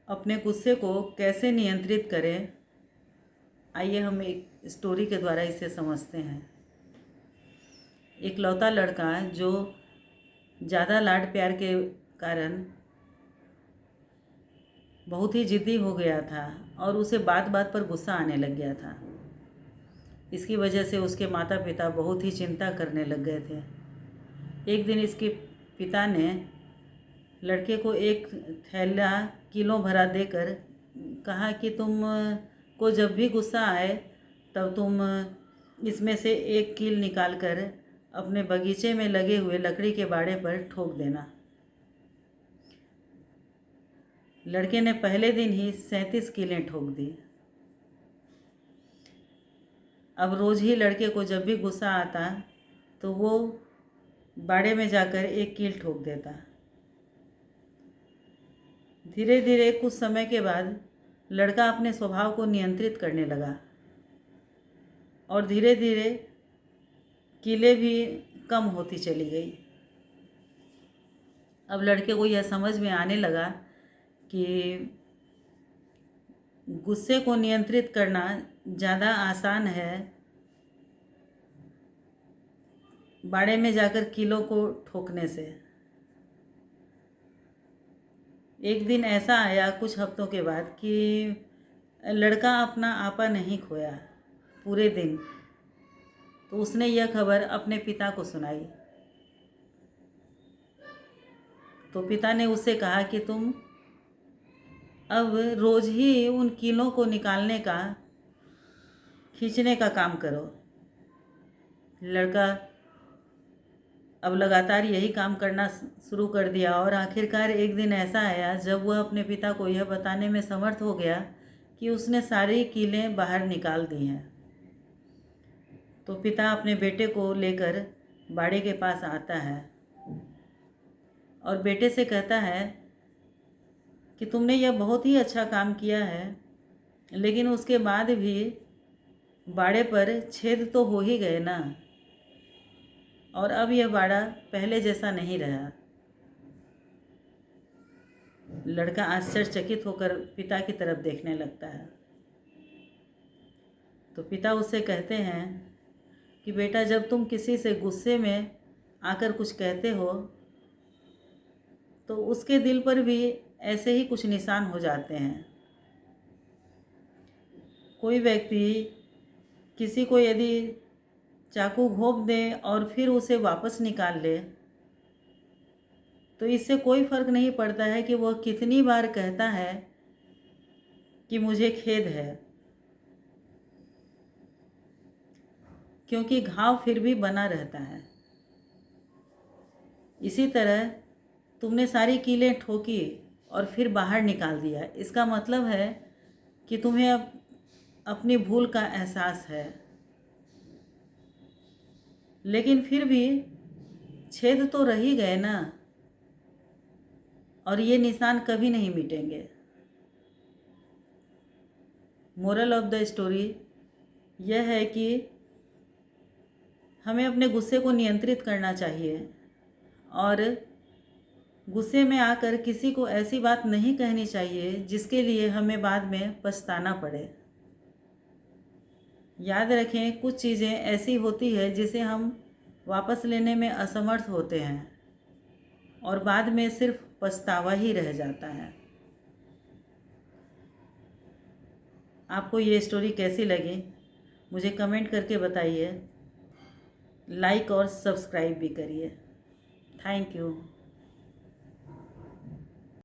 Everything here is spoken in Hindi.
अपने गुस्से को कैसे नियंत्रित करें, आइए हम एक स्टोरी के द्वारा इसे समझते हैं। एक लौता लड़का जो ज़्यादा लाड प्यार के कारण बहुत ही ज़िद्दी हो गया था और उसे बात बात पर गुस्सा आने लग गया था। इसकी वजह से उसके माता पिता बहुत ही चिंता करने लग गए थे। एक दिन इसके पिता ने लड़के को एक थैला किलो भरा देकर कहा कि तुम को जब भी गुस्सा आए तब तुम इसमें से एक कील निकालकर अपने बगीचे में लगे हुए लकड़ी के बाड़े पर ठोक देना। लड़के ने पहले दिन ही 37 कीलें ठोक दी। अब रोज़ ही लड़के को जब भी गुस्सा आता तो वो बाड़े में जाकर एक कील ठोक देता। धीरे धीरे कुछ समय के बाद लड़का अपने स्वभाव को नियंत्रित करने लगा और धीरे धीरे कीलें भी कम होती चली गई। अब लड़के को यह समझ में आने लगा कि गुस्से को नियंत्रित करना ज़्यादा आसान है बाड़े में जाकर कीलों को ठोकने से। एक दिन ऐसा आया कुछ हफ्तों के बाद कि लड़का अपना आपा नहीं खोया पूरे दिन। तो उसने यह खबर अपने पिता को सुनाई। तो पिता ने उससे कहा कि तुम अब रोज़ ही उन कीलों को निकालने का, खींचने का काम करो। लड़का अब लगातार यही काम करना शुरू कर दिया और आखिरकार एक दिन ऐसा आया जब वह अपने पिता को यह बताने में समर्थ हो गया कि उसने सारी कीलें बाहर निकाल दी हैं। तो पिता अपने बेटे को लेकर बाड़े के पास आता है और बेटे से कहता है कि तुमने यह बहुत ही अच्छा काम किया है, लेकिन उसके बाद भी बाड़े पर छेद तो हो ही गए ना, और अब यह बाड़ा पहले जैसा नहीं रहा। लड़का आश्चर्यचकित होकर पिता की तरफ देखने लगता है। तो पिता उससे कहते हैं कि बेटा, जब तुम किसी से गुस्से में आकर कुछ कहते हो तो उसके दिल पर भी ऐसे ही कुछ निशान हो जाते हैं। कोई व्यक्ति किसी को यदि चाकू घोंप दे और फिर उसे वापस निकाल ले तो इससे कोई फ़र्क नहीं पड़ता है कि वह कितनी बार कहता है कि मुझे खेद है, क्योंकि घाव फिर भी बना रहता है। इसी तरह तुमने सारी कीलें ठोकी और फिर बाहर निकाल दिया, इसका मतलब है कि तुम्हें अब अपनी भूल का एहसास है, लेकिन फिर भी छेद तो रह ही गए ना, और ये निशान कभी नहीं मिटेंगे। मोरल ऑफ द स्टोरी यह है कि हमें अपने गुस्से को नियंत्रित करना चाहिए और गुस्से में आकर किसी को ऐसी बात नहीं कहनी चाहिए जिसके लिए हमें बाद में पछताना पड़े। याद रखें, कुछ चीज़ें ऐसी होती है जिसे हम वापस लेने में असमर्थ होते हैं और बाद में सिर्फ पछतावा ही रह जाता है। आपको ये स्टोरी कैसी लगी मुझे कमेंट करके बताइए। लाइक और सब्सक्राइब भी करिए। Thank you.